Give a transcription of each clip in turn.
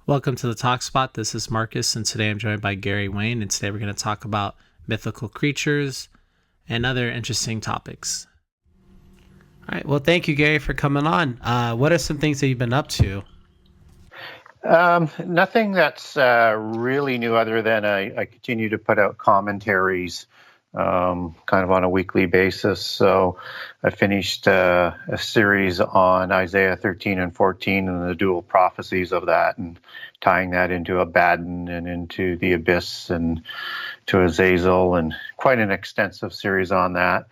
Welcome to the Talk Spot. This is Marcus, and today I'm joined by Gary Wayne. And today we're going to talk about mythical creatures and other interesting topics. All right. Well, thank you, Gary, for coming on. What are some things that you've been up to? Nothing that's really new other than I continue to put out commentaries kind of on a weekly basis. So I finished a series on Isaiah 13 and 14 and the dual prophecies of that, and tying that into Abaddon and into the Abyss and to Azazel, and quite an extensive series on that.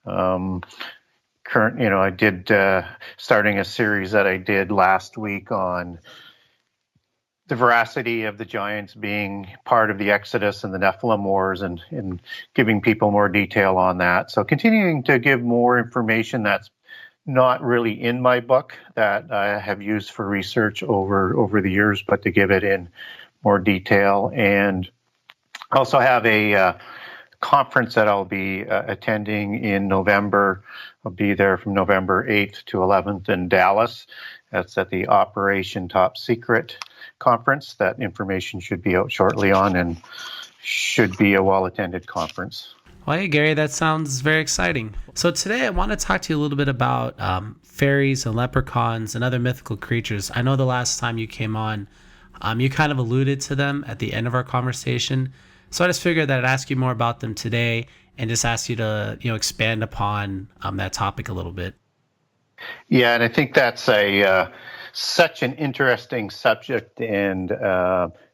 I did starting a series that I did last week on the veracity of the giants being part of the Exodus and the Nephilim Wars, and giving people more detail on that. So continuing to give more information that's not really in my book that I have used for research over the years, but to give it in more detail. And I also have a conference that I'll be attending in November. I'll be there from November 8th to 11th in Dallas. That's at the Operation Top Secret conference. That information should be out shortly on, and should be a well-attended conference. Well, hey, Gary, that sounds very exciting. So today I want to talk to you a little bit about fairies and leprechauns and other mythical creatures. I know the last time you came on, you kind of alluded to them at the end of our conversation. So I just figured that I'd ask you more about them today and just ask you to, expand upon that topic a little bit. Yeah, and I think that's such an interesting subject, and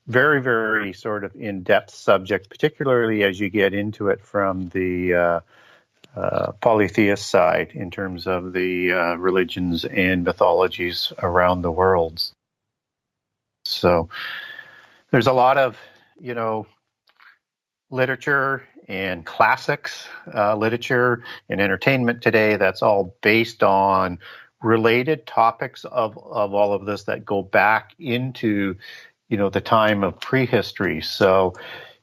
very, very sort of in-depth subject, particularly as you get into it from the polytheist side in terms of the religions and mythologies around the world. So there's a lot of, literature and classics literature and entertainment today that's all based on related topics of all of this that go back into, the time of prehistory. So,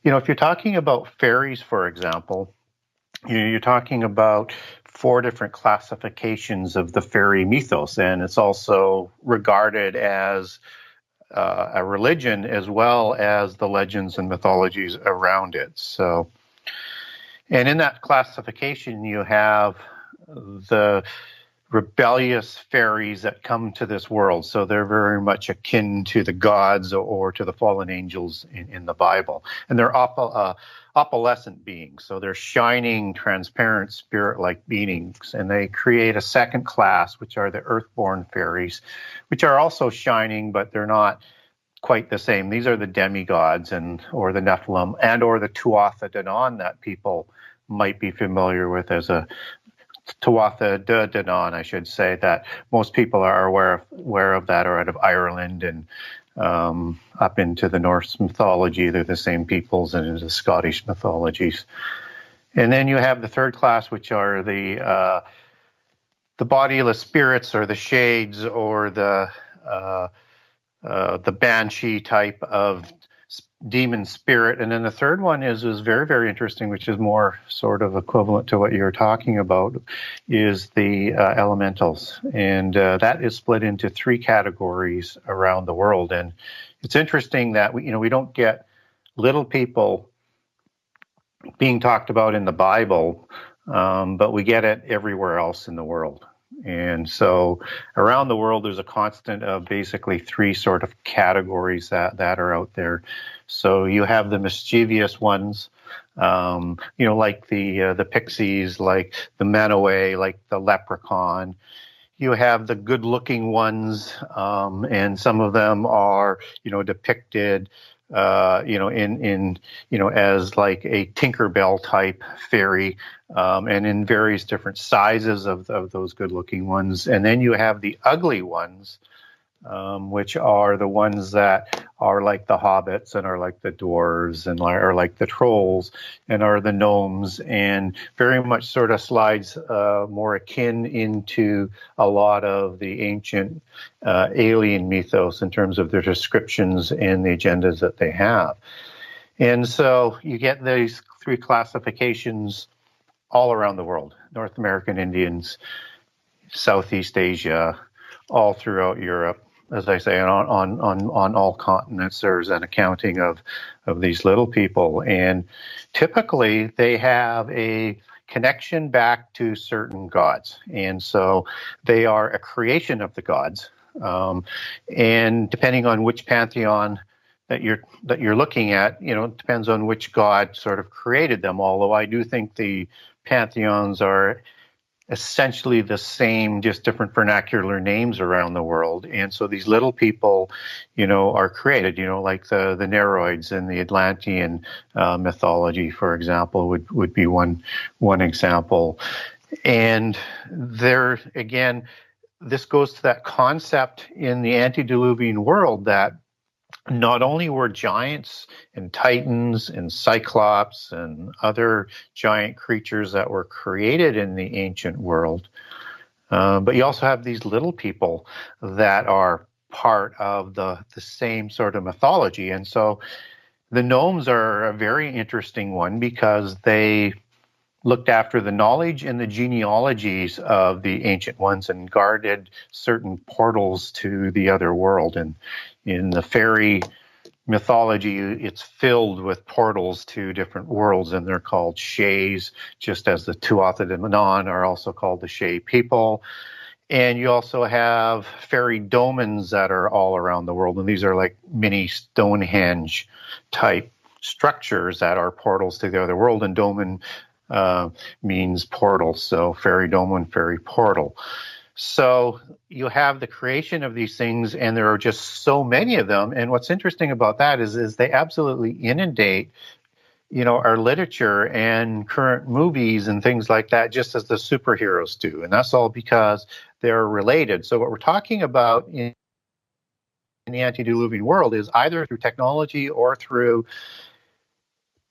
if you're talking about fairies, for example, you're talking about 4 different classifications of the fairy mythos, and it's also regarded as a religion as well as the legends and mythologies around it. So, and in that classification, you have the rebellious fairies that come to this world. So they're very much akin to the gods or to the fallen angels in the Bible. And they're opalescent beings. So they're shining, transparent, spirit-like beings. And they create a second class, which are the earthborn fairies, which are also shining, but they're not quite the same. These are the demigods or the Nephilim or the Tuatha Danann that people might be familiar with as a Tuatha De Danann, I should say, that most people are aware of that, or out of Ireland and up into the Norse mythology. They're the same peoples, and into the Scottish mythologies. And then you have the third class, which are the bodiless spirits, or the shades, or the banshee type of demon spirit. And then the third one is very, very interesting, which is more sort of equivalent to what you're talking about, is the elementals. And that is split into 3 categories around the world. And it's interesting that we don't get little people being talked about in the Bible, but we get it everywhere else in the world. And so around the world, there's a constant of basically 3 sort of categories that are out there. So you have the mischievous ones, like the pixies, like the Manaway, like the leprechaun. You have the good-looking ones, and some of them are, depicted in as like a Tinkerbell type fairy, and in various different sizes of those good-looking ones. And then you have the ugly ones, which are the ones that are like the hobbits, and are like the dwarves, and are like the trolls, and are the gnomes, and very much sort of slides more akin into a lot of the ancient alien mythos in terms of their descriptions and the agendas that they have. And so you get these 3 classifications all around the world: North American Indians, Southeast Asia, all throughout Europe, as I say, on all continents, there's an accounting of these little people. And typically they have a connection back to certain gods. And so they are a creation of the gods. And depending on which pantheon that you're looking at, it depends on which god sort of created them. Although I do think the pantheons are essentially the same, just different vernacular names around the world. And so these little people, are created, like the Nereids in the Atlantean mythology, for example, would be one example. And there, again, this goes to that concept in the antediluvian world that not only were giants and titans and cyclops and other giant creatures that were created in the ancient world, but you also have these little people that are part of the same sort of mythology. And so the gnomes are a very interesting one because they looked after the knowledge and the genealogies of the ancient ones and guarded certain portals to the other world. And in the fairy mythology, it's filled with portals to different worlds, and they're called Shays, just as the Tuatha De Danann are also called the Shay people. And you also have fairy domens that are all around the world, and these are like mini Stonehenge type structures that are portals to the other world, and domen means portal, so fairy dome and fairy portal. So you have the creation of these things, and there are just so many of them. And what's interesting about that is they absolutely inundate, our literature and current movies and things like that, just as the superheroes do. And that's all because they're related. So what we're talking about in the antediluvian world is either through technology or through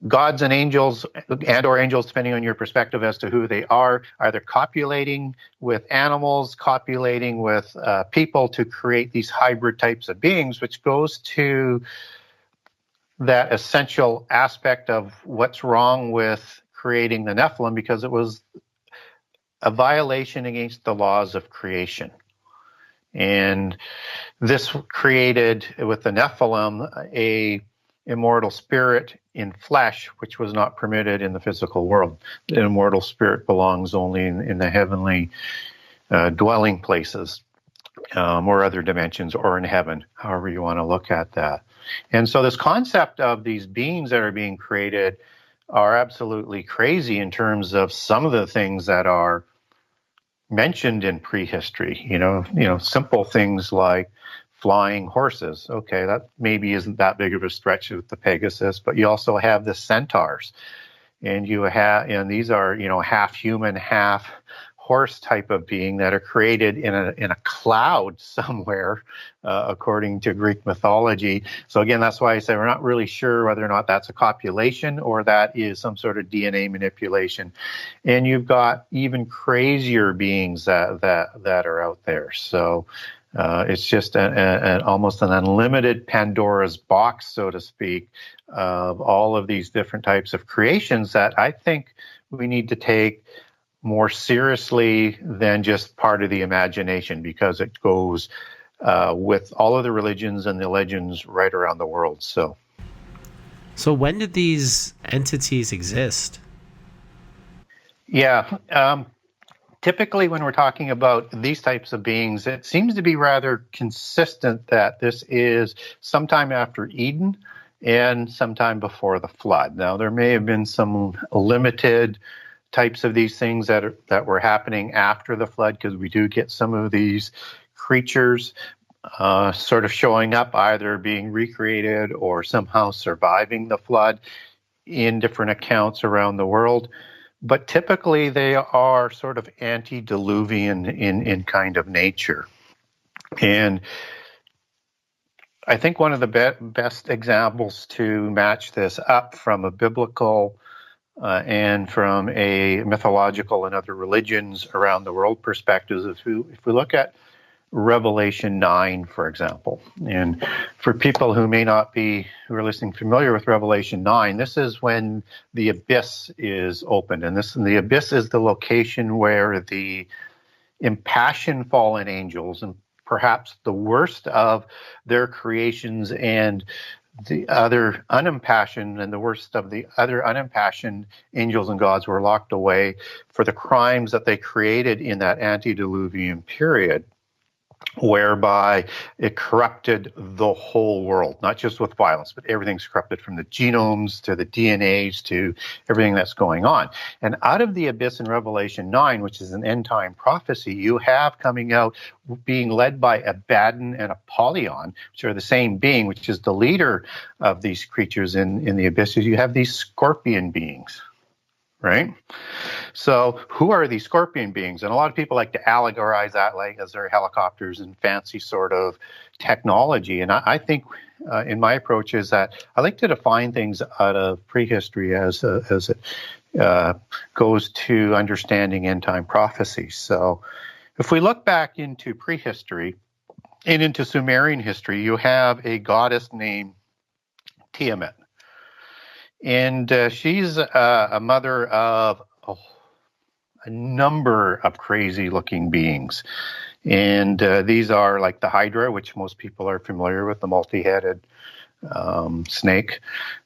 gods and angels, and or angels, depending on your perspective as to who they are, either copulating with animals, copulating with people to create these hybrid types of beings, which goes to that essential aspect of what's wrong with creating the Nephilim, because it was a violation against the laws of creation. And this created, with the Nephilim, a immortal spirit in flesh, which was not permitted in the physical world. The immortal spirit belongs only in the heavenly dwelling places, or other dimensions, or in heaven, however you want to look at that. And so this concept of these beings that are being created are absolutely crazy in terms of some of the things that are mentioned in prehistory. Simple things like flying horses. Okay, that maybe isn't that big of a stretch with the Pegasus, but you also have the centaurs, and these are half human, half horse type of being that are created in a cloud somewhere, according to Greek mythology. So again, that's why I say we're not really sure whether or not that's a copulation or that is some sort of DNA manipulation. And you've got even crazier beings that are out there. So it's just almost an unlimited Pandora's box, so to speak, of all of these different types of creations that I think we need to take more seriously than just part of the imagination, because it goes with all of the religions and the legends right around the world. So when did these entities exist? Yeah. Typically, when we're talking about these types of beings, it seems to be rather consistent that this is sometime after Eden and sometime before the flood. Now, there may have been some limited types of these things that were happening after the flood, because we do get some of these creatures sort of showing up, either being recreated or somehow surviving the flood in different accounts around the world. But typically they are sort of antediluvian in kind of nature. And I think one of the best examples to match this up from a biblical and from a mythological and other religions around the world perspectives, if we look at Revelation 9, for example. And for people who are listening, familiar with Revelation 9, this is when the abyss is opened. And the abyss is the location where the impassioned fallen angels, and perhaps the worst of their creations, and the other unimpassioned and the worst of the other unimpassioned angels and gods were locked away for the crimes that they created in that antediluvian period, whereby it corrupted the whole world, not just with violence, but everything's corrupted, from the genomes to the DNAs to everything that's going on. And out of the abyss in Revelation 9, which is an end time prophecy, you have coming out, being led by Abaddon and Apollyon, which are the same being, which is the leader of these creatures in the abysses. You have these scorpion beings, right? So who are these scorpion beings? And a lot of people like to allegorize that like as their helicopters and fancy sort of technology. And I think in my approach is that I like to define things out of prehistory as it goes to understanding end time prophecy. So if we look back into prehistory and into Sumerian history, you have a goddess named Tiamat. And she's a mother of a number of crazy-looking beings. And these are like the Hydra, which most people are familiar with, the multi-headed snake.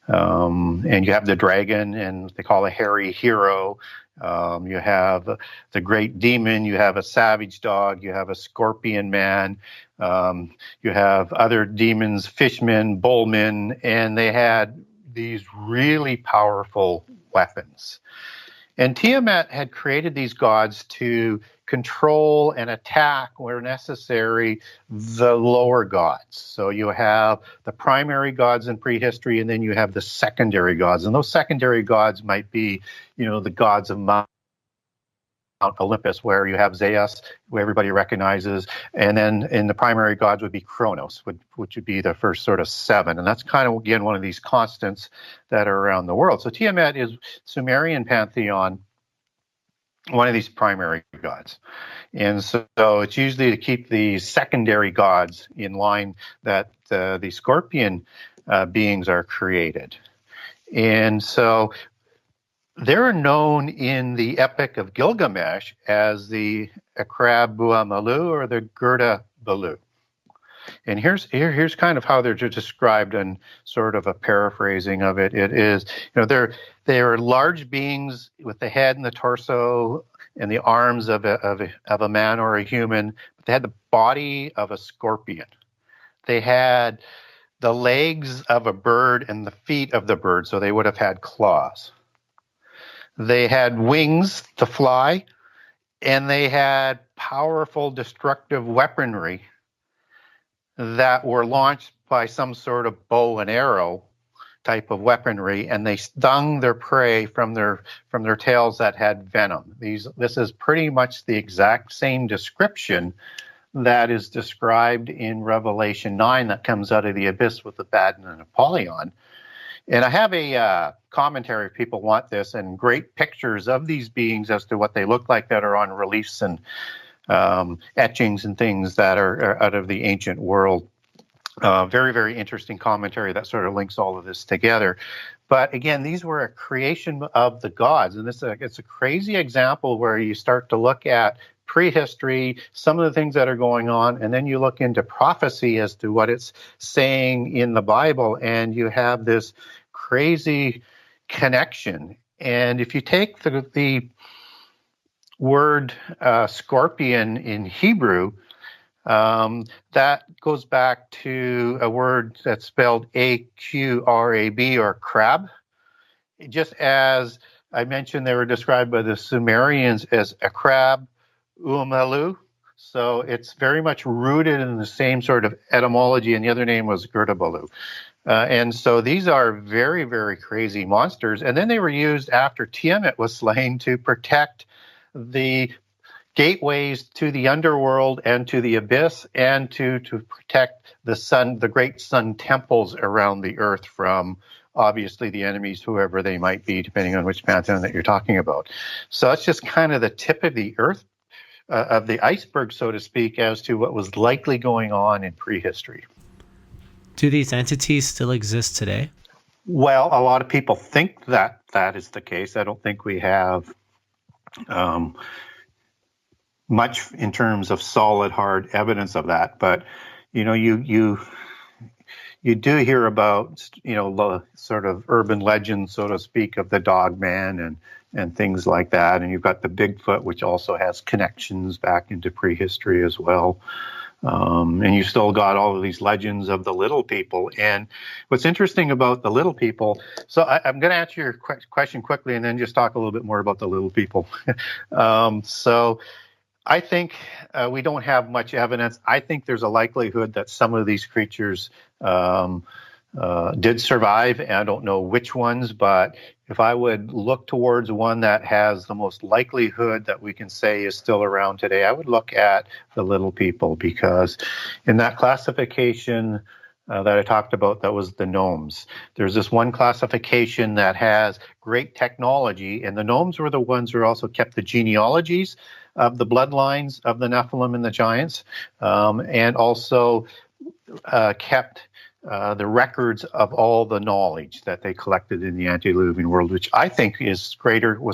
And you have the dragon, and they call a hairy hero. You have the great demon. You have a savage dog. You have a scorpion man. You have other demons, fishmen, bullmen, and they had these really powerful weapons. And Tiamat had created these gods to control and attack, where necessary, the lower gods. So you have the primary gods in prehistory, and then you have the secondary gods. And those secondary gods might be, the gods of Mount Olympus, where you have Zeus, who everybody recognizes, and then in the primary gods would be Kronos, which would be the first sort of seven. And that's kind of, again, one of these constants that are around the world. So Tiamat is Sumerian pantheon, one of these primary gods. And so it's usually to keep the secondary gods in line that the scorpion beings are created. And so they're known in the Epic of Gilgamesh as the Akrab-Buamalu or the Gerda-Balu. And here's kind of how they're described in sort of a paraphrasing of it. It is, they are large beings with the head and the torso and the arms of a man or a human. But they had the body of a scorpion. They had the legs of a bird and the feet of the bird, so they would have had claws. They had wings to fly, and they had powerful destructive weaponry that were launched by some sort of bow and arrow type of weaponry, and they stung their prey from their tails that had venom. This is pretty much the exact same description that is described in Revelation 9 that comes out of the abyss with Abaddon and Apollyon. And I have a commentary if people want this, and great pictures of these beings as to what they look like that are on reliefs and etchings and things that are out of the ancient world. Very, very interesting commentary that sort of links all of this together. But again, these were a creation of the gods. And it's a crazy example where you start to look at prehistory, some of the things that are going on, and then you look into prophecy as to what it's saying in the Bible, and you have this crazy connection. And if you take the word scorpion in Hebrew, that goes back to a word that's spelled A-Q-R-A-B, or crab. Just as I mentioned, they were described by the Sumerians as Akrab Uamalu. So it's very much rooted in the same sort of etymology, and the other name was Gerda-Balu. And so these are very, very crazy monsters. And then they were used after Tiamat was slain to protect the gateways to the underworld and to the abyss, and to protect the sun, the great sun temples around the earth from obviously the enemies, whoever they might be, depending on which pantheon that you're talking about. So that's just kind of the tip of the earth, of the iceberg, so to speak, as to what was likely going on in prehistory. Do these entities still exist today? Well, a lot of people think that is the case. I don't think we have much in terms of solid, hard evidence of that. But you do hear about sort of urban legends, so to speak, of the dog man and things like that. And you've got the Bigfoot, which also has connections back into prehistory as well. And you still got all of these legends of the little people. And what's interesting about the little people, so I'm going to answer your question quickly and then just talk a little bit more about the little people. So I think we don't have much evidence. I think there's a likelihood that some of these creatures did survive. And I don't know which ones, but if I would look towards one that has the most likelihood that we can say is still around today, I would look at the little people, because in that classification that I talked about, that was the gnomes. There's this one classification that has great technology, and the gnomes were the ones who also kept the genealogies of the bloodlines of the Nephilim and the giants, and also kept the records of all the knowledge that they collected in the antediluvian world, which I think was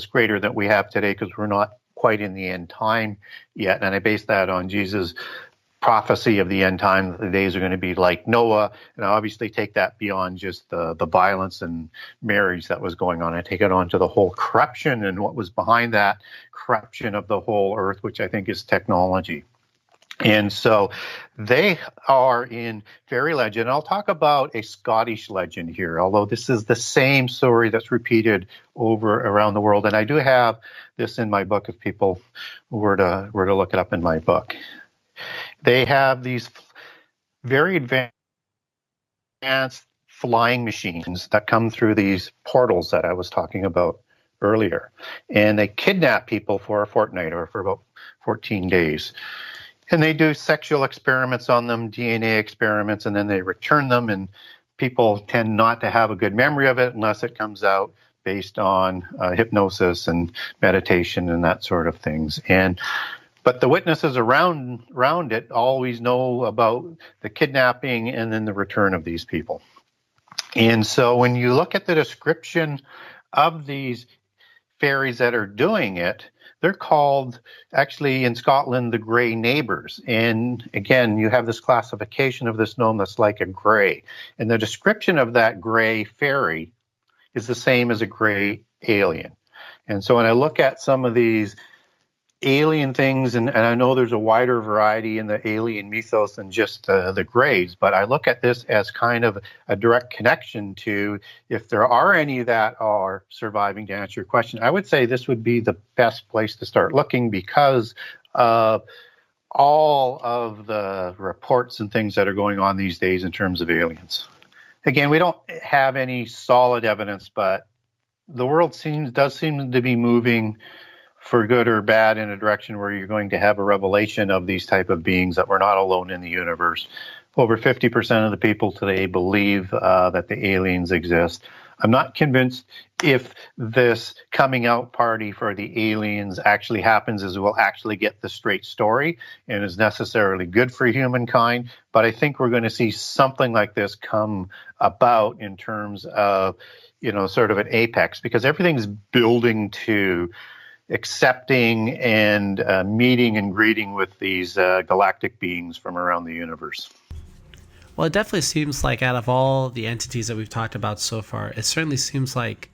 greater than we have today, because we're not quite in the end time yet. And I base that on Jesus' prophecy of the end time, that the days are going to be like Noah. And I obviously take that beyond just the violence and marriage that was going on. I take it on to the whole corruption and what was behind that corruption of the whole earth, which I think is technology. And so they are in fairy legend. I'll talk about a Scottish legend here, although this is the same story that's repeated over around the world. And I do have this in my book if people were to look it up in my book. They have these very advanced flying machines that come through these portals that I was talking about earlier. And they kidnap people for a fortnight or for about 14 days. And they do sexual experiments on them, DNA experiments, and then they return them. And people tend not to have a good memory of it unless it comes out based on hypnosis and meditation and that sort of things. But the witnesses around it always know about the kidnapping and then the return of these people. And so when you look at the description of these fairies that are doing it, they're called, actually in Scotland, the grey neighbours. And again, you have this classification of this gnome that's like a grey. And the description of that grey fairy is the same as a grey alien. And so when I look at some of these alien things, and I know there's a wider variety in the alien mythos than just the greys, but I look at this as kind of a direct connection to, if there are any that are surviving, to answer your question, I would say this would be the best place to start looking, because of all of the reports and things that are going on these days in terms of aliens. Again, we don't have any solid evidence, but the world does seem to be moving, for good or bad, in a direction where you're going to have a revelation of these type of beings, that we're not alone in the universe. Over 50% of the people today believe that the aliens exist. I'm not convinced if this coming out party for the aliens actually happens, is we'll actually get the straight story and is necessarily good for humankind. But I think we're going to see something like this come about in terms of, sort of an apex, because everything's building to accepting and meeting and greeting with these galactic beings from around the universe. Well, it definitely seems like, out of all the entities that we've talked about so far, it certainly seems like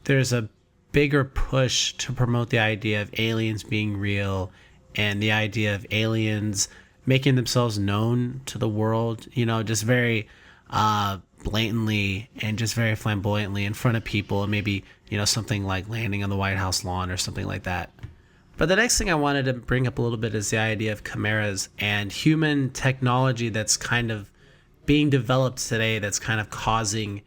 there's a bigger push to promote the idea of aliens being real, and the idea of aliens making themselves known to the world, just very blatantly and just very flamboyantly in front of people, and maybe something like landing on the White House lawn or something like that. But the next thing I wanted to bring up a little bit is the idea of chimeras and human technology that's kind of being developed today, that's kind of causing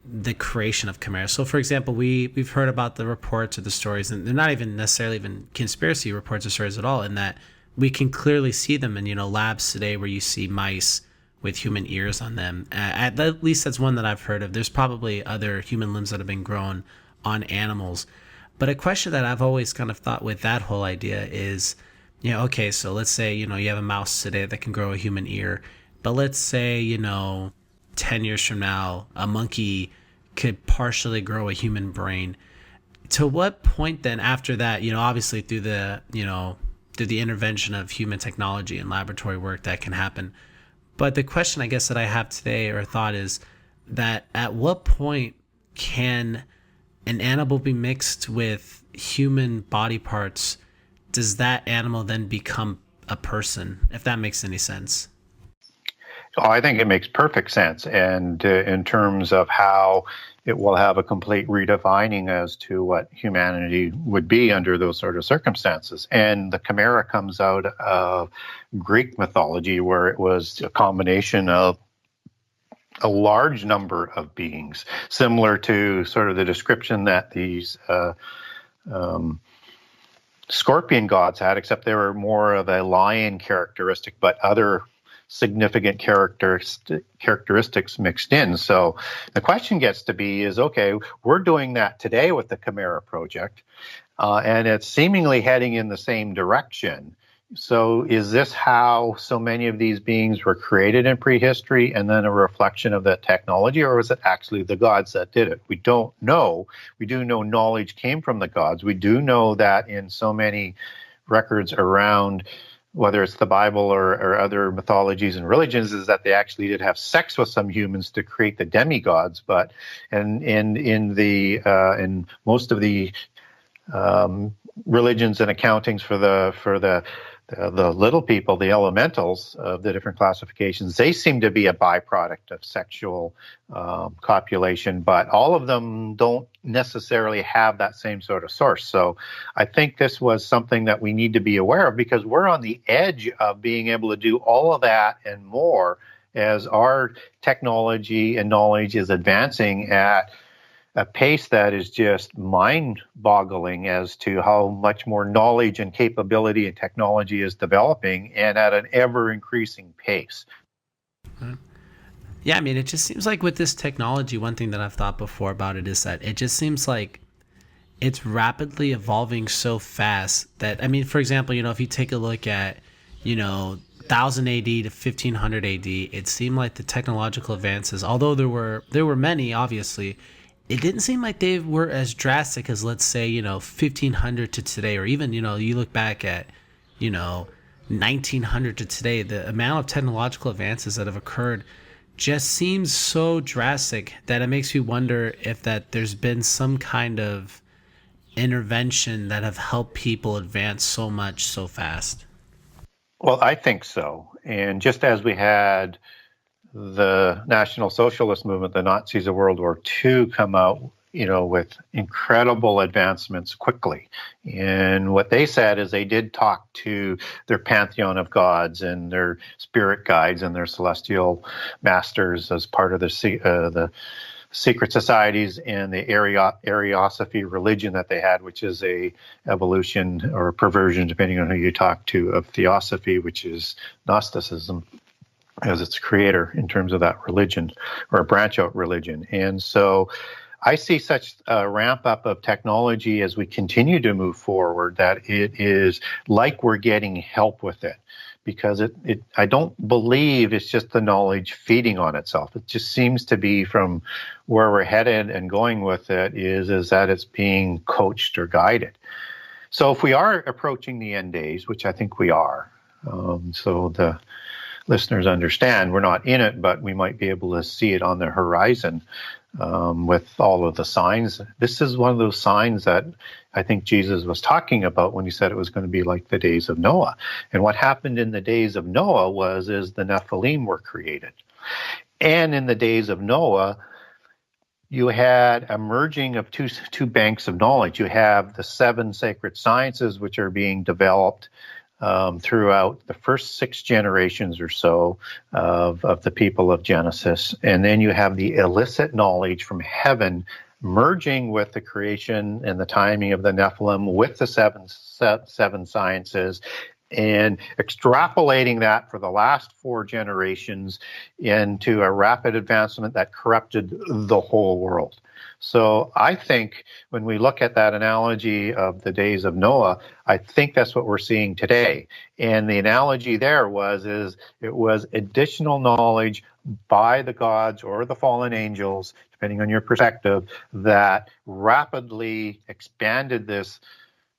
the creation of chimeras. So for example, we've heard about the reports or the stories, and they're not even necessarily even conspiracy reports or stories at all, in that we can clearly see them in labs today, where you see mice with human ears on them. At least that's one that I've heard of. There's probably other human limbs that have been grown on animals. But a question that I've always kind of thought with that whole idea is, okay, so let's say, you have a mouse today that can grow a human ear, but let's say, 10 years from now, a monkey could partially grow a human brain. To what point then after that, obviously through the, through the intervention of human technology and laboratory work that can happen. But the question I guess that I have today or thought is that at what point can an animal be mixed with human body parts? Does that animal then become a person, if that makes any sense? Oh, I think it makes perfect sense. And in terms of how it will have a complete redefining as to what humanity would be under those sort of circumstances. And the chimera comes out of Greek mythology, where it was a combination of a large number of beings, similar to sort of the description that these scorpion gods had, except they were more of a lion characteristic, but other significant characteristics mixed in. So the question gets to be is, okay, we're doing that today with the Chimera project, and it's seemingly heading in the same direction. So is this how so many of these beings were created in prehistory and then a reflection of that technology, or was it actually the gods that did it? We don't know. We do know knowledge came from the gods. We do know that in so many records around, whether it's the Bible or other mythologies and religions, is that they actually did have sex with some humans to create the demigods. But in most of the religions and accountings for the little people, the elementals of the different classifications, they seem to be a byproduct of sexual copulation, but all of them don't necessarily have that same sort of source. So I think this was something that we need to be aware of, because we're on the edge of being able to do all of that and more as our technology and knowledge is advancing at a pace that is just mind-boggling as to how much more knowledge and capability and technology is developing, and at an ever-increasing pace. Yeah, I mean, it just seems like with this technology, one thing that I've thought before about it is that it just seems like it's rapidly evolving so fast that, I mean, for example, if you take a look at, 1000 AD to 1500 AD, it seemed like the technological advances, although there were many, obviously, it didn't seem like they were as drastic as, let's say, 1500 to today, or even, you look back at, 1900 to today. The amount of technological advances that have occurred just seems so drastic that it makes you wonder if that there's been some kind of intervention that have helped people advance so much so fast. Well, I think so. And just as we had the National Socialist movement, the Nazis of World War II, come out, with incredible advancements quickly. And what they said is they did talk to their pantheon of gods and their spirit guides and their celestial masters as part of the secret societies and the Ariosophy religion that they had, which is a evolution or a perversion, depending on who you talk to, of theosophy, which is Gnosticism as its creator in terms of that religion, or a branch out religion. And so I see such a ramp up of technology as we continue to move forward that it is like we're getting help with it, because I don't believe it's just the knowledge feeding on itself. It just seems to be, from where we're headed and going with it, is that it's being coached or guided. So if we are approaching the end days, which I think we are, so the listeners understand we're not in it, but we might be able to see it on the horizon with all of the signs. This is one of those signs that I think Jesus was talking about when he said it was going to be like the days of Noah. And what happened in the days of Noah is the Nephilim were created. And in the days of Noah, you had a merging of two banks of knowledge. You have the 7 sacred sciences, which are being developed throughout the first 6 generations or so of the people of Genesis. And then you have the illicit knowledge from heaven merging with the creation and the timing of the Nephilim with the seven sciences, and extrapolating that for the last 4 generations into a rapid advancement that corrupted the whole world. So I think when we look at that analogy of the days of Noah, I think that's what we're seeing today. And the analogy there is it was additional knowledge by the gods or the fallen angels, depending on your perspective, that rapidly expanded this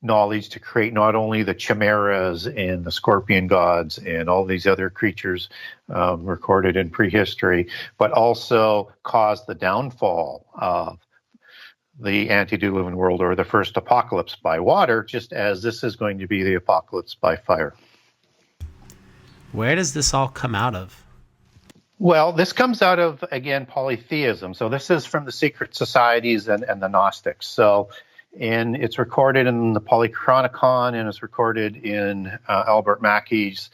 knowledge to create not only the chimeras and the scorpion gods and all these other creatures recorded in prehistory, but also caused the downfall of the antediluvian world, or the first apocalypse by water, just as this is going to be the apocalypse by fire. Where does this all come out of? Well, this comes out of, again, polytheism. So this is from the secret societies and the Gnostics. And it's recorded in the Polychronicon, and it's recorded in Albert Mackey's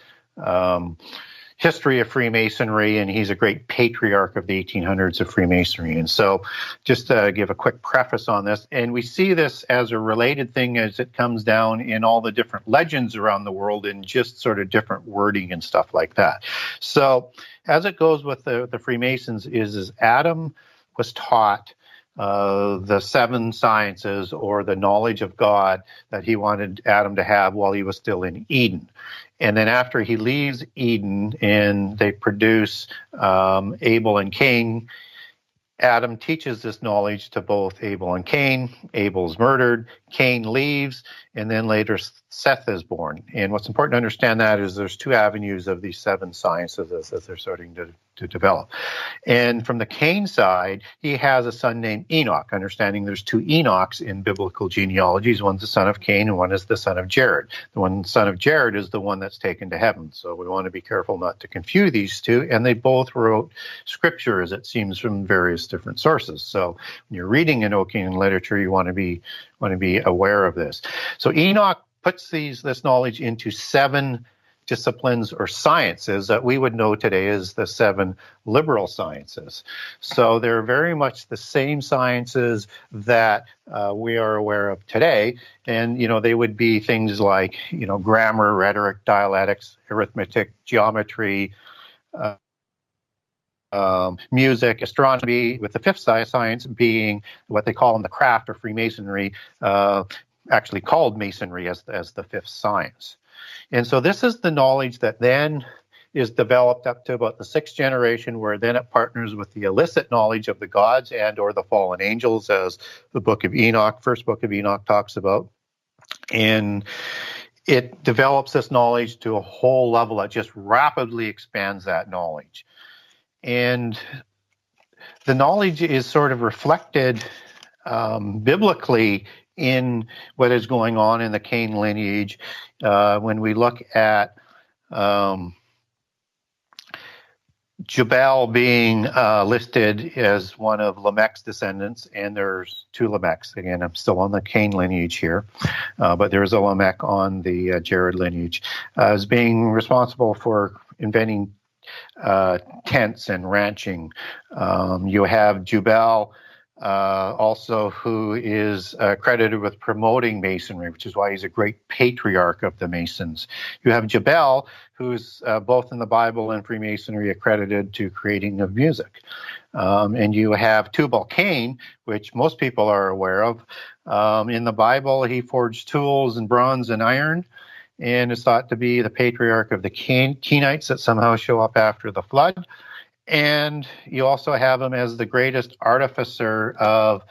History of Freemasonry, and he's a great patriarch of the 1800s of Freemasonry. And so just to give a quick preface on this, and we see this as a related thing as it comes down in all the different legends around the world in just sort of different wording and stuff like that. So as it goes with the Freemasons is Adam was taught the seven sciences, or the knowledge of God that he wanted Adam to have while he was still in Eden. And then after he leaves Eden and they produce Abel and Cain, Adam teaches this knowledge to both Abel and Cain. Abel's murdered, Cain leaves, and then later Seth is born. And what's important to understand that is there's two avenues of these seven sciences as they're starting to develop. And from the Cain side, he has a son named Enoch, understanding there's two Enochs in biblical genealogies. One's the son of Cain and one is the son of Jared. The one son of Jared is the one that's taken to heaven. So we want to be careful not to confuse these two. And they both wrote scripture, as it seems, from various different sources. So when you're reading Enochian literature, you want to be aware of this. So Enoch puts this knowledge into seven disciplines or sciences that we would know today as the seven liberal sciences. So they're very much the same sciences that we are aware of today. And, they would be things like, grammar, rhetoric, dialectics, arithmetic, geometry, music, astronomy, with the fifth science being what they call in the craft or Freemasonry, actually called Masonry as the fifth science. And so this is the knowledge that then is developed up to about the sixth generation, where then it partners with the illicit knowledge of the gods and or the fallen angels, as the book of Enoch, first book of Enoch, talks about. And it develops this knowledge to a whole level that just rapidly expands that knowledge. And the knowledge is sort of reflected biblically in what is going on in the Cain lineage. When we look at Jubal being listed as one of Lamech's descendants, and there's two Lamechs. Again, I'm still on the Cain lineage here, but there's a Lamech on the Jared lineage, as being responsible for inventing tents and ranching. You have Jubal also, who is credited with promoting Masonry, which is why he's a great patriarch of the Masons. You have Jubal, who's both in the Bible and Freemasonry accredited to creating of music. And you have Tubal-Cain, which most people are aware of. In the Bible, he forged tools in bronze and iron, and is thought to be the patriarch of the Cainites that somehow show up after the flood. And you also have him as the greatest artificer of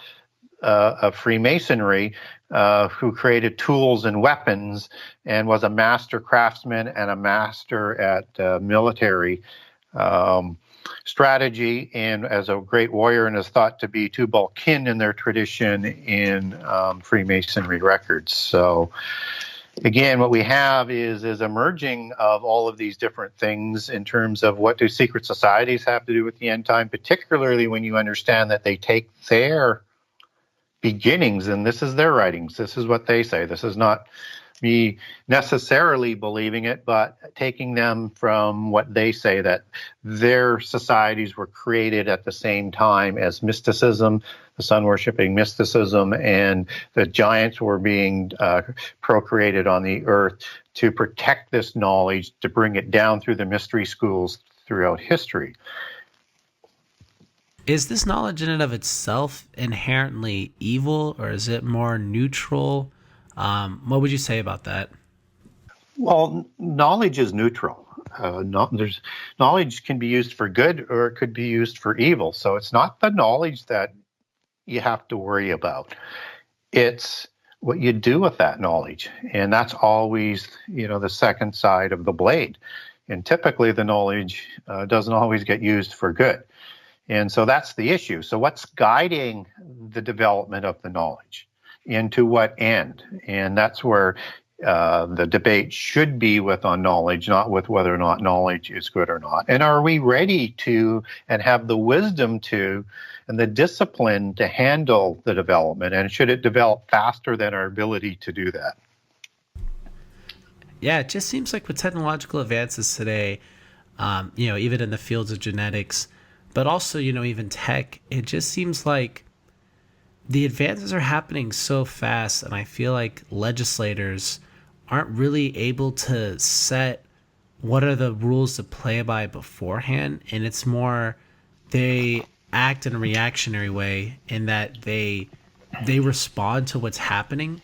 Freemasonry, who created tools and weapons, and was a master craftsman and a master at military strategy, and as a great warrior, and is thought to be Tubal-Cain in their tradition in Freemasonry records. So again, what we have is a merging of all of these different things in terms of what do secret societies have to do with the end time, particularly when you understand that they take their beginnings, and this is their writings. This is what they say. This is not me necessarily believing it, but taking them from what they say, that their societies were created at the same time as mysticism, the sun-worshipping mysticism, and the giants were being procreated on the earth to protect this knowledge, to bring it down through the mystery schools throughout history. Is this knowledge in and of itself inherently evil, or is it more neutral? What would you say about that? Well, knowledge is neutral. Knowledge can be used for good, or it could be used for evil. So it's not the knowledge that you have to worry about. It's what you do with that knowledge. And that's always, the second side of the blade. And typically the knowledge doesn't always get used for good. And so that's the issue. So what's guiding the development of the knowledge? And to what end? And that's where the debate should be on knowledge, not with whether or not knowledge is good or not. And are we ready to and have the wisdom to and the discipline to handle the development? And should it develop faster than our ability to do that? Yeah, it just seems like with technological advances today, even in the fields of genetics, but also, even tech, it just seems like the advances are happening so fast. And I feel like legislators aren't really able to set what are the rules to play by beforehand. And it's more they act in a reactionary way in that they respond to what's happening,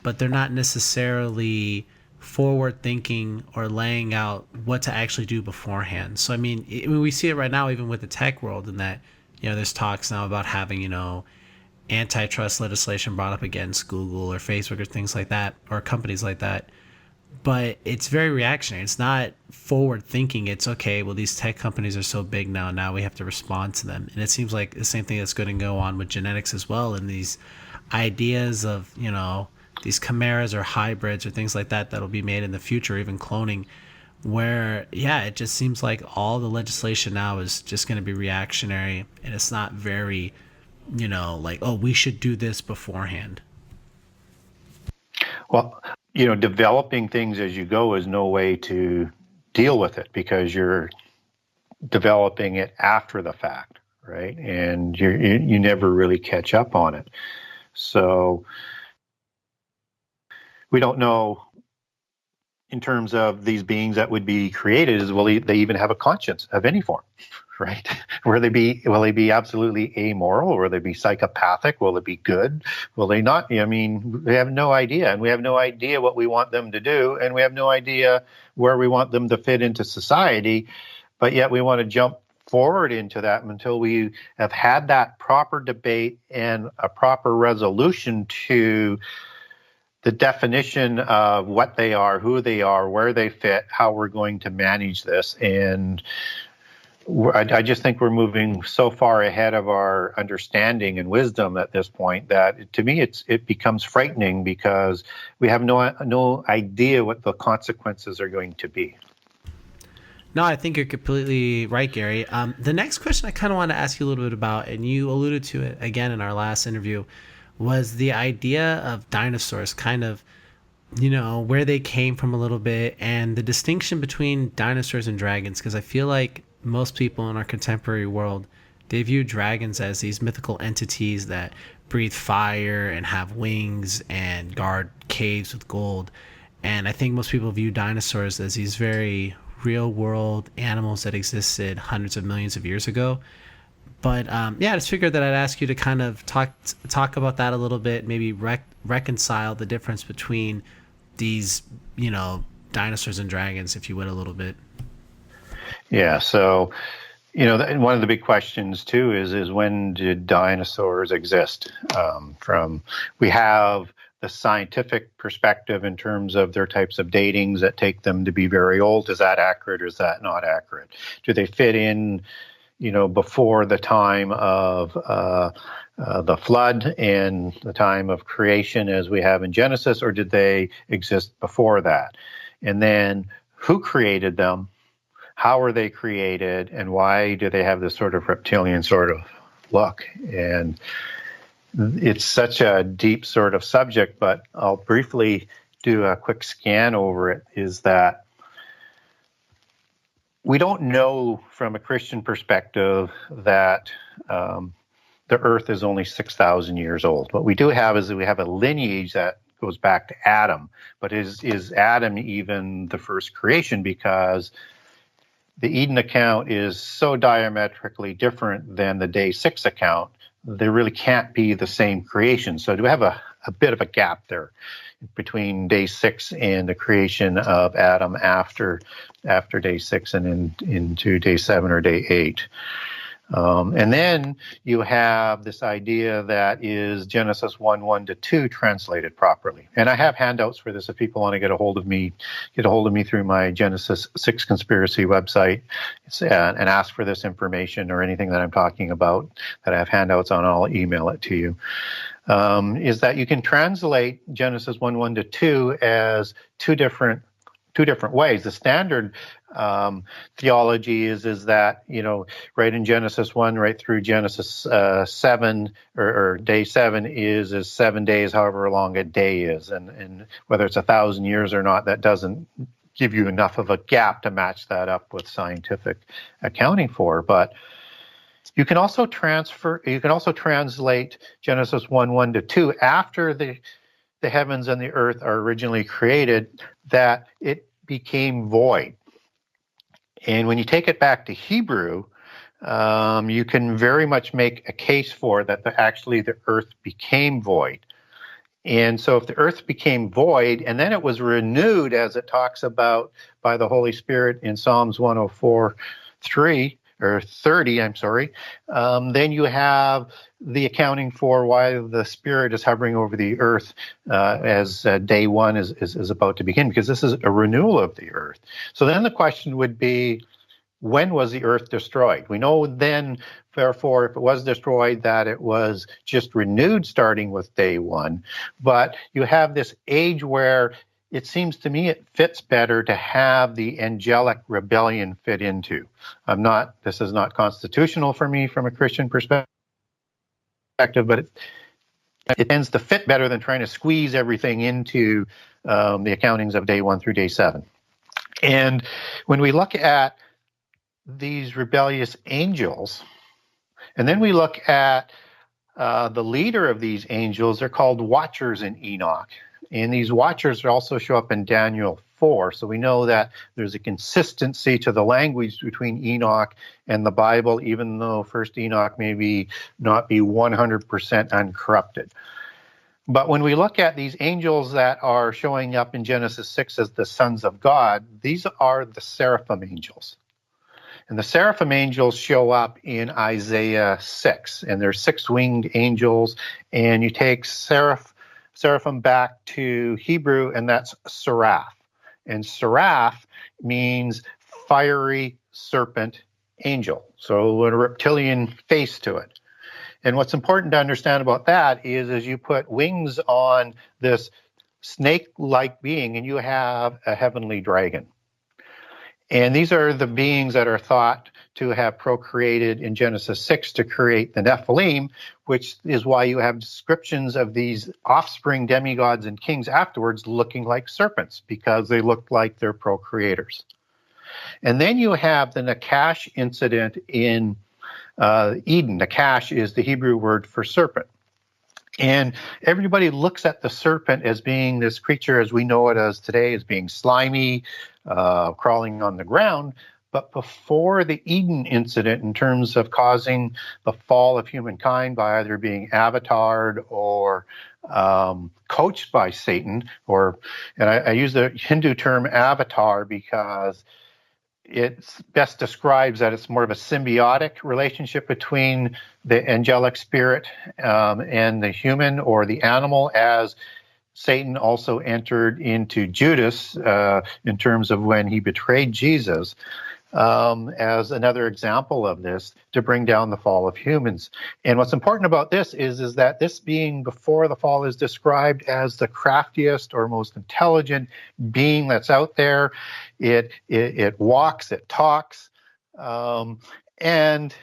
but they're not necessarily forward thinking or laying out what to actually do beforehand. So we see it right now even with the tech world, in that there's talks now about having antitrust legislation brought up against Google or Facebook or things like that, or companies like that. But it's very reactionary. It's not forward thinking. It's okay, well, these tech companies are so big now we have to respond to them. And it seems like the same thing that's going to go on with genetics as well, and these ideas of these chimeras or hybrids or things like that that'll be made in the future, even cloning, where it just seems like all the legislation now is just going to be reactionary, and it's not very like, oh, we should do this beforehand. Well, developing things as you go is no way to deal with it, because you're developing it after the fact, right? And you never really catch up on it. So we don't know, in terms of these beings that would be created, will they even have a conscience of any form, right? Will they be absolutely amoral? Will they be psychopathic? Will it be good? Will they not? We have no idea, and we have no idea what we want them to do, and we have no idea where we want them to fit into society, but yet we want to jump forward into that until we have had that proper debate and a proper resolution to the definition of what they are, who they are, where they fit, how we're going to manage this. And I just think we're moving so far ahead of our understanding and wisdom at this point that, to me, it becomes frightening, because we have no idea what the consequences are going to be. No, I think you're completely right, Gary. The next question I kind of want to ask you a little bit about, and you alluded to it again in our last interview, was the idea of dinosaurs, kind of, where they came from a little bit, and the distinction between dinosaurs and dragons. Because I feel like most people in our contemporary world, they view dragons as these mythical entities that breathe fire and have wings and guard caves with gold. And I think most people view dinosaurs as these very real world animals that existed hundreds of millions of years ago. But I just figured that I'd ask you to kind of talk about that a little bit, maybe reconcile the difference between these, dinosaurs and dragons, if you would, a little bit. Yeah. So, one of the big questions too is when did dinosaurs exist? We have the scientific perspective in terms of their types of datings that take them to be very old. Is that accurate, or is that not accurate? Do they fit in before the time of the flood and the time of creation as we have in Genesis, or did they exist before that? And then who created them? How were they created? And why do they have this sort of reptilian sort of look? And it's such a deep sort of subject, but I'll briefly do a quick scan over it, is that we don't know from a Christian perspective that the earth is only 6,000 years old. What we do have is that we have a lineage that goes back to Adam. But is Adam even the first creation? Because the Eden account is so diametrically different than the day 6 account, there really can't be the same creation. So do we have a bit of a gap there between day 6 and the creation of Adam after day 6 and into day 7 or day 8. And then you have this idea that is Genesis 1:1-2 translated properly. And I have handouts for this if people want to get a hold of me through my Genesis 6 Conspiracy website and ask for this information or anything that I'm talking about that I have handouts on. I'll email it to you. Is that you can translate Genesis 1:1-2 as two different ways. The standard theology is that, right in Genesis 1 right through Genesis 7 or day 7 is 7 days, however long a day is, and whether it's 1,000 years or not, that doesn't give you enough of a gap to match that up with scientific accounting for. But you can also translate Genesis 1:1-2 after the heavens and the earth are originally created, that it became void. And when you take it back to Hebrew, you can very much make a case for that actually the earth became void. And so if the earth became void and then it was renewed, as it talks about by the Holy Spirit in Psalms 104:30, then you have the accounting for why the Spirit is hovering over the earth as day 1 is about to begin, because this is a renewal of the earth. So then the question would be, when was the earth destroyed? We know then, therefore, if it was destroyed, that it was just renewed starting with day 1. But you have this age where it seems to me it fits better to have the angelic rebellion fit into. This is not constitutional for me from a Christian perspective, but it tends to fit better than trying to squeeze everything into the accountings of day 1 through day 7. And when we look at these rebellious angels, and then we look at the leader of these angels, they're called watchers in Enoch. And these watchers also show up in Daniel 4. So we know that there's a consistency to the language between Enoch and the Bible, even though First Enoch may not be 100% uncorrupted. But when we look at these angels that are showing up in Genesis 6 as the sons of God, these are the seraphim angels. And the seraphim angels show up in Isaiah 6. And they're 6-winged angels. And you take seraphim back to Hebrew, and that's seraph. And seraph means fiery serpent angel. So a reptilian face to it. And what's important to understand about that is as you put wings on this snake-like being, and you have a heavenly dragon. And these are the beings that are thought to have procreated in Genesis 6 to create the Nephilim, which is why you have descriptions of these offspring demigods and kings afterwards looking like serpents, because they look like their procreators. And then you have the Nakash incident in Eden. Nakash is the Hebrew word for serpent. And everybody looks at the serpent as being this creature as we know it as today, as being slimy, crawling on the ground. But before the Eden incident, in terms of causing the fall of humankind by either being avatared or coached by Satan, and I use the Hindu term avatar because it best describes that it's more of a symbiotic relationship between the angelic spirit and the human or the animal, as Satan also entered into Judas in terms of when he betrayed Jesus, as another example of this to bring down the fall of humans. And what's important about this is that this being before the fall is described as the craftiest or most intelligent being that's out there. It walks, it talks, and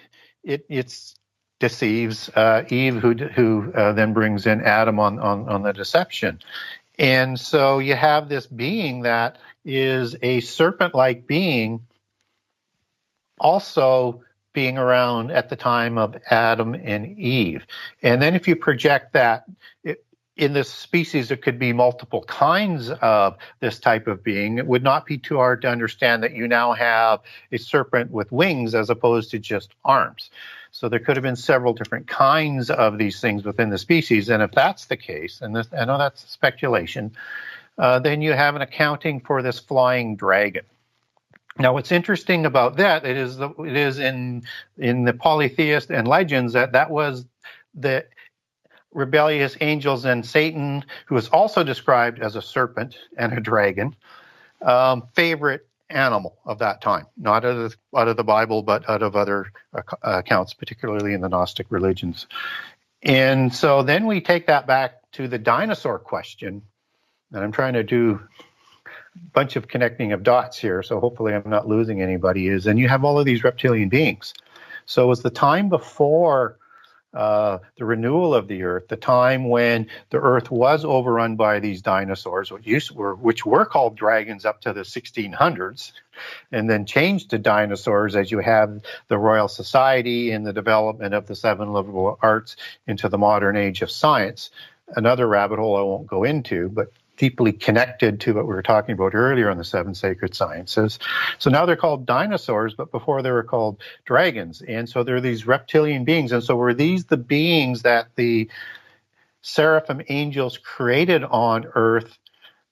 it deceives Eve, who then brings in Adam on the deception. And so you have this being that is a serpent-like being, also being around at the time of Adam and Eve. And then if you project that in this species, there could be multiple kinds of this type of being. It would not be too hard to understand that you now have a serpent with wings as opposed to just arms. So there could have been several different kinds of these things within the species. And if that's the case, and I know that's speculation, then you have an accounting for this flying dragon. Now, what's interesting about that it is in the polytheist and legends that was the rebellious angels and Satan, who is also described as a serpent and a dragon, favorite animal of that time, not out of the Bible, but out of other accounts, particularly in the Gnostic religions. And so then we take that back to the dinosaur question, and I'm trying to do a bunch of connecting of dots here, so hopefully I'm not losing anybody, and you have all of these reptilian beings. So was the time before the renewal of the earth, the time when the earth was overrun by these dinosaurs, which were called dragons up to the 1600s, and then changed to dinosaurs as you have the Royal Society and the development of the 7 liberal arts into the modern age of science. Another rabbit hole I won't go into, but deeply connected to what we were talking about earlier on the 7 sacred sciences. So now they're called dinosaurs, but before they were called dragons. And so they're these reptilian beings. And so were these the beings that the seraphim angels created on earth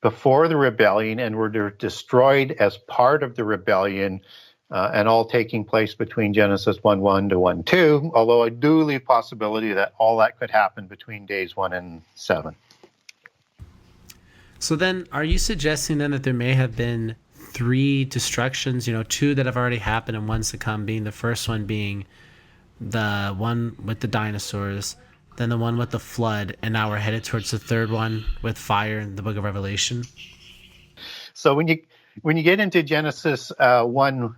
before the rebellion and were destroyed as part of the rebellion, and all taking place between Genesis 1:1 to 1:2, although I do leave possibility that all that could happen between days 1 and 7. So then, are you suggesting then that there may have been 3 destructions, 2 that have already happened and one's to come, being the first one being the one with the dinosaurs, then the one with the flood, and now we're headed towards the third one with fire in the book of Revelation? So when you get into Genesis 1,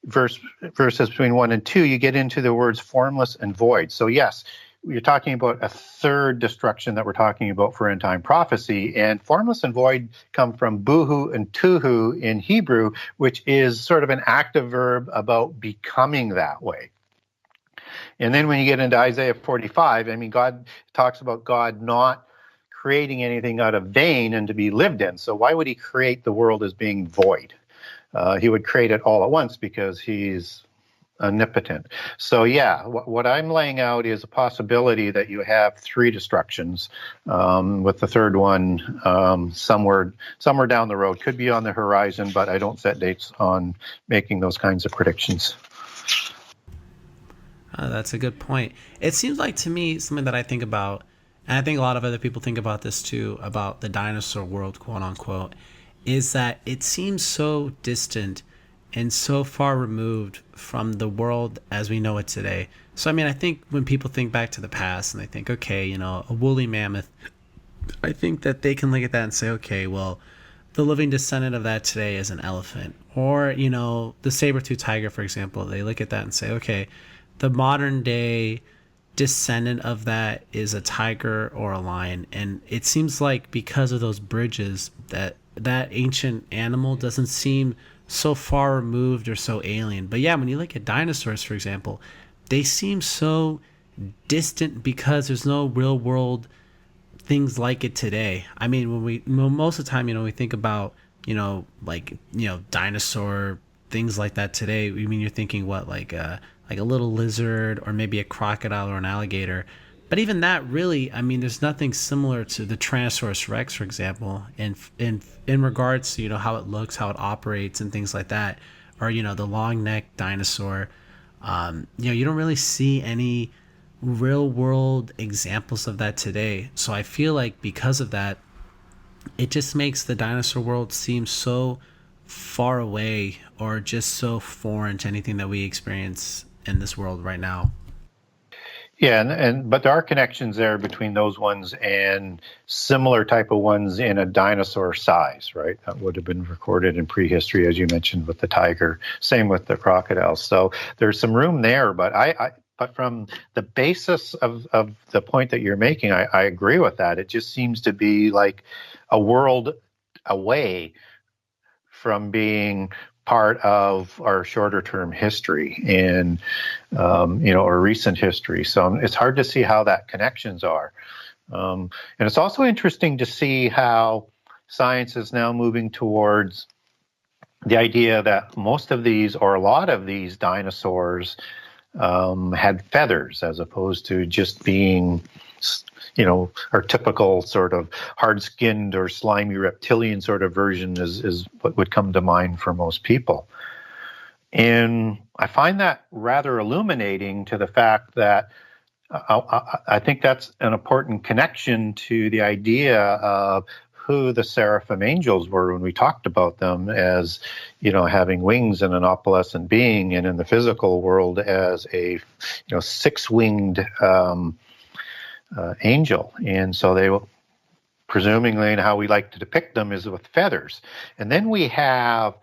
verses between 1 and 2, you get into the words formless and void. So yes, you're talking about a third destruction that we're talking about for end time prophecy. And formless and void come from buhu and tuhu in Hebrew, which is sort of an active verb about becoming that way. And then when you get into Isaiah 45, I mean, God talks about God not creating anything out of vain and to be lived in. So why would he create the world as being void? He would create it all at once because he's omnipotent. So yeah, what I'm laying out is a possibility that you have 3 destructions, with the third one somewhere down the road. Could be on the horizon, but I don't set dates on making those kinds of predictions. That's a good point. It seems like to me something that I think about, and I think a lot of other people think about this too, about the dinosaur world, quote unquote, is that it seems so distant and so far removed from the world as we know it today. So, I mean, I think when people think back to the past and they think, okay, a woolly mammoth, I think that they can look at that and say, okay, well, the living descendant of that today is an elephant. Or, the saber-toothed tiger, for example, they look at that and say, okay, the modern day descendant of that is a tiger or a lion. And it seems like because of those bridges that ancient animal doesn't seem so far removed or so alien. But yeah, when you look at dinosaurs, for example, they seem so distant because there's no real world things like it today. I mean, most of the time, we think about, dinosaur things like that today. I mean, you're thinking what, like a little lizard or maybe a crocodile or an alligator. But even that, really, I mean, there's nothing similar to the Tyrannosaurus Rex, for example, in regards to how it looks, how it operates, and things like that, or the long neck dinosaur. You don't really see any real world examples of that today. So I feel like because of that, it just makes the dinosaur world seem so far away or just so foreign to anything that we experience in this world right now. Yeah, but there are connections there between those ones and similar type of ones in a dinosaur size, right? That would have been recorded in prehistory, as you mentioned, with the tiger. Same with the crocodiles. So there's some room there, but but from the basis of the point that you're making, I agree with that. It just seems to be like a world away from being part of our shorter term history and our recent history. So it's hard to see how that connections are. And it's also interesting to see how science is now moving towards the idea that most of these, or a lot of these dinosaurs, had feathers as opposed to just being our typical sort of hard-skinned or slimy reptilian sort of version is what would come to mind for most people. And I find that rather illuminating to the fact that I think that's an important connection to the idea of who the seraphim angels were when we talked about them as, having wings and an opalescent being, and in the physical world as a, six-winged angel. And so they will, presumably, and how we like to depict them is with feathers. And then we have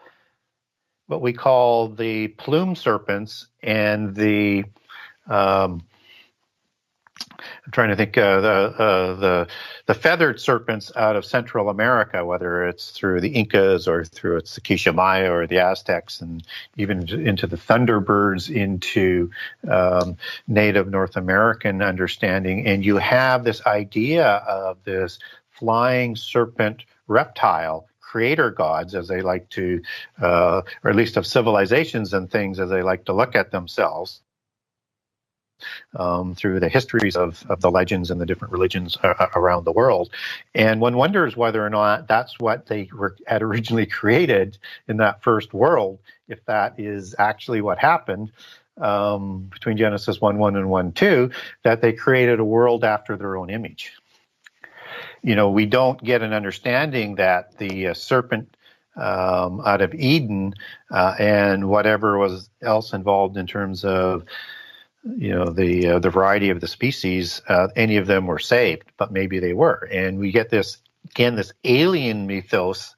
what we call the plume serpents and the I'm trying to think the feathered serpents out of Central America, whether it's through the Incas or through the Quiché Maya or the Aztecs, and even into the thunderbirds into native North American understanding. And you have this idea of this flying serpent reptile, creator gods, as they like to, or at least of civilizations and things, as they like to look at themselves. Through the histories of the legends and the different religions around the world. And one wonders whether or not that's what they had originally created in that first world, if that is actually what happened between Genesis 1:1 and 1:2, that they created a world after their own image. We don't get an understanding that the serpent out of Eden and whatever was else involved in terms of the variety of the species, any of them were saved, but maybe they were. And we get this alien mythos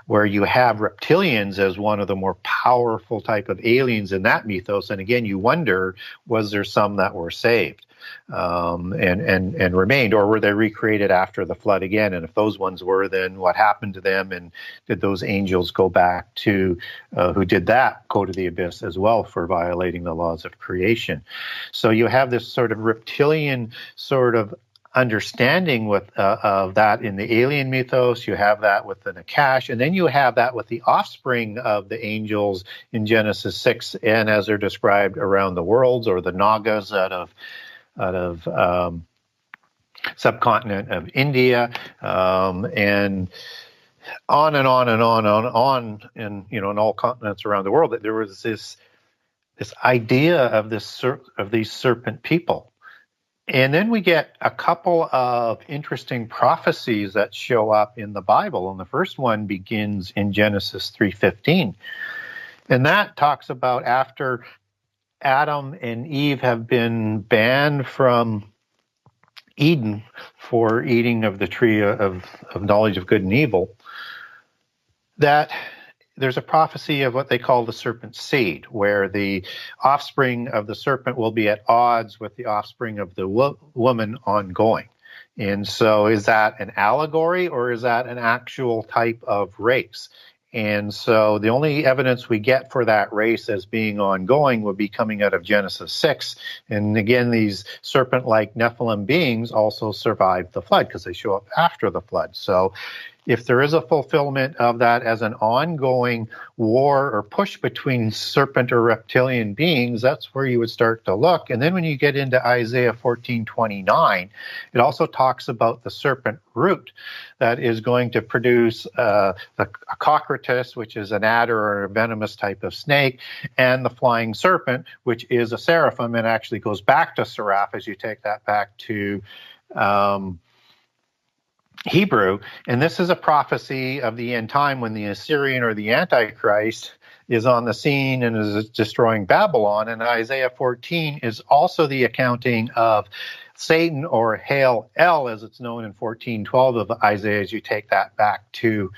where you have reptilians as one of the more powerful type of aliens in that mythos. And again, you wonder, was there some that were saved and remained, or were they recreated after the flood again? And if those ones were, then what happened to them? And did those angels go back to, who did that, go to the abyss as well for violating the laws of creation? So you have this sort of reptilian sort of understanding of that in the alien mythos. You have that with the Nakash, and then you have that with the offspring of the angels in Genesis 6, and as they're described around the worlds, or the Nagas out of subcontinent of India, and on and on and on and on, and in all continents around the world, that there was this idea of these serpent people. And then we get a couple of interesting prophecies that show up in the Bible, and the first one begins in Genesis 3:15, and that talks about after Adam and Eve have been banned from Eden for eating of the tree of knowledge of good and evil, that there's a prophecy of what they call the serpent seed, where the offspring of the serpent will be at odds with the offspring of the woman ongoing. And so is that an allegory, or is that an actual type of race? And so the only evidence we get for that race as being ongoing would be coming out of Genesis 6. And again, these serpent-like Nephilim beings also survived the flood because they show up after the flood. So if there is a fulfillment of that as an ongoing war or push between serpent or reptilian beings, that's where you would start to look. And then when you get into Isaiah 14:29, it also talks about the serpent root that is going to produce a cockroach, which is an adder or a venomous type of snake, and the flying serpent, which is a seraphim, and actually goes back to seraph as you take that back to Hebrew. And this is a prophecy of the end time when the Assyrian or the Antichrist is on the scene and is destroying Babylon. And Isaiah 14 is also the accounting of Satan, or Hail El, as it's known in 14:12 of Isaiah, as you take that back to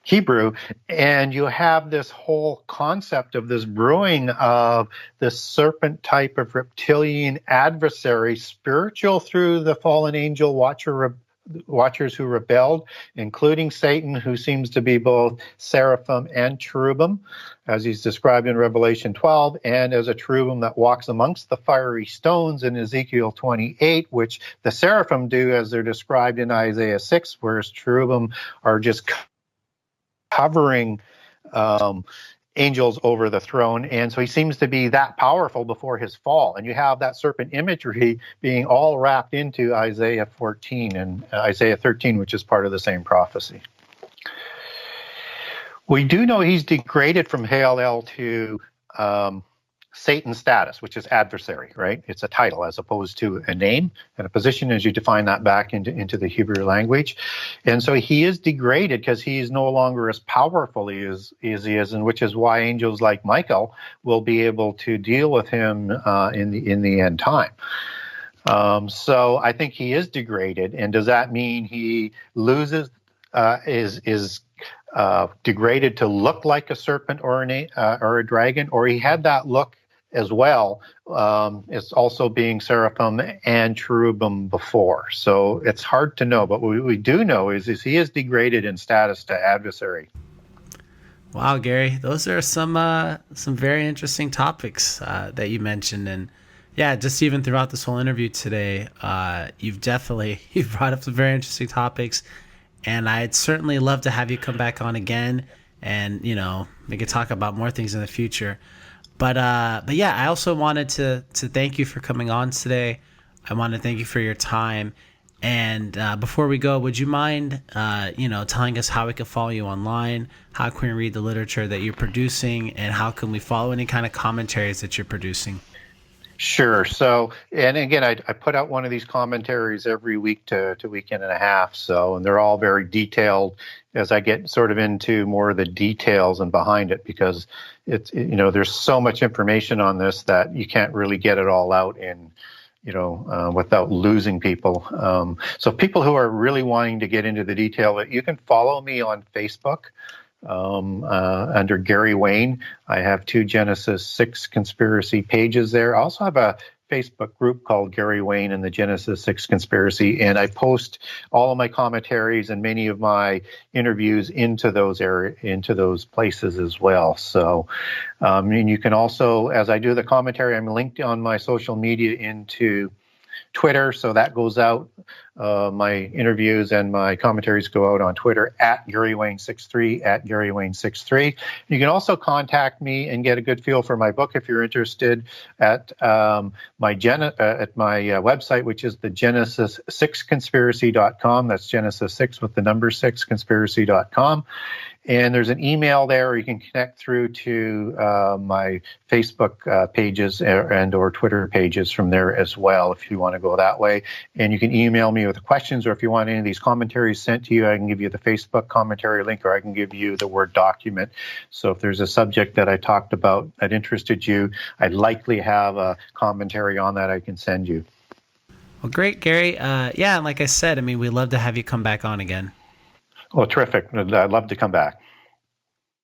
Hebrew. And you have this whole concept of this brewing of this serpent type of reptilian adversary, spiritual through the fallen angel watchers who rebelled, including Satan, who seems to be both seraphim and cherubim, as he's described in Revelation 12, and as a cherubim that walks amongst the fiery stones in Ezekiel 28, which the seraphim do as they're described in Isaiah 6, whereas cherubim are just covering angels over the throne. And so he seems to be that powerful before his fall. And you have that serpent imagery being all wrapped into Isaiah 14 and Isaiah 13, which is part of the same prophecy. We do know he's degraded from Hallel to Satan's status, which is adversary, right? It's a title as opposed to a name and a position as you define that back into the Hebrew language. And so he is degraded because he is no longer as powerful as he is, and which is why angels like Michael will be able to deal with him in the end time. So I think he is degraded. And does that mean he loses, is degraded to look like a serpent or a dragon, or he had that look as well? It's also being seraphim and cherubim before. So it's hard to know, but what we do know is he is degraded in status to adversary. Wow, Gary, those are some very interesting topics that you mentioned, and yeah, just even throughout this whole interview today, you've brought up some very interesting topics, and I'd certainly love to have you come back on again, and we could talk about more things in the future. But yeah, I also wanted to thank you for coming on today. I want to thank you for your time. And before we go, would you mind, telling us how we can follow you online? How can we read the literature that you're producing? And how can we follow any kind of commentaries that you're producing? Sure. So, and again, I put out one of these commentaries every week to weekend and a half. So, and they're all very detailed as I get sort of into more of the details and behind it, because it's, there's so much information on this that you can't really get it all out in, without losing people. So people who are really wanting to get into the detail, you can follow me on Facebook. Under Gary Wayne. I have 2 Genesis 6 conspiracy pages there. I also have a Facebook group called Gary Wayne and the Genesis 6 Conspiracy, and I post all of my commentaries and many of my interviews into those places as well. So, and you can also, as I do the commentary, I'm linked on my social media into Twitter, so that goes out. My interviews and my commentaries go out on Twitter at GaryWayne63, at GaryWayne63. You can also contact me and get a good feel for my book if you're interested at my website, which is the Genesis6conspiracy.com. That's Genesis 6 with the number 6 conspiracy.com. And there's an email there, or you can connect through to my Facebook pages and or Twitter pages from there as well, if you want to go that way. And you can email me with questions, or if you want any of these commentaries sent to you, I can give you the Facebook commentary link, or I can give you the Word document. So if there's a subject that I talked about that interested you, I'd likely have a commentary on that I can send you. Well, great, Gary. Yeah, like I said, we'd love to have you come back on again. Well, terrific. I'd love to come back.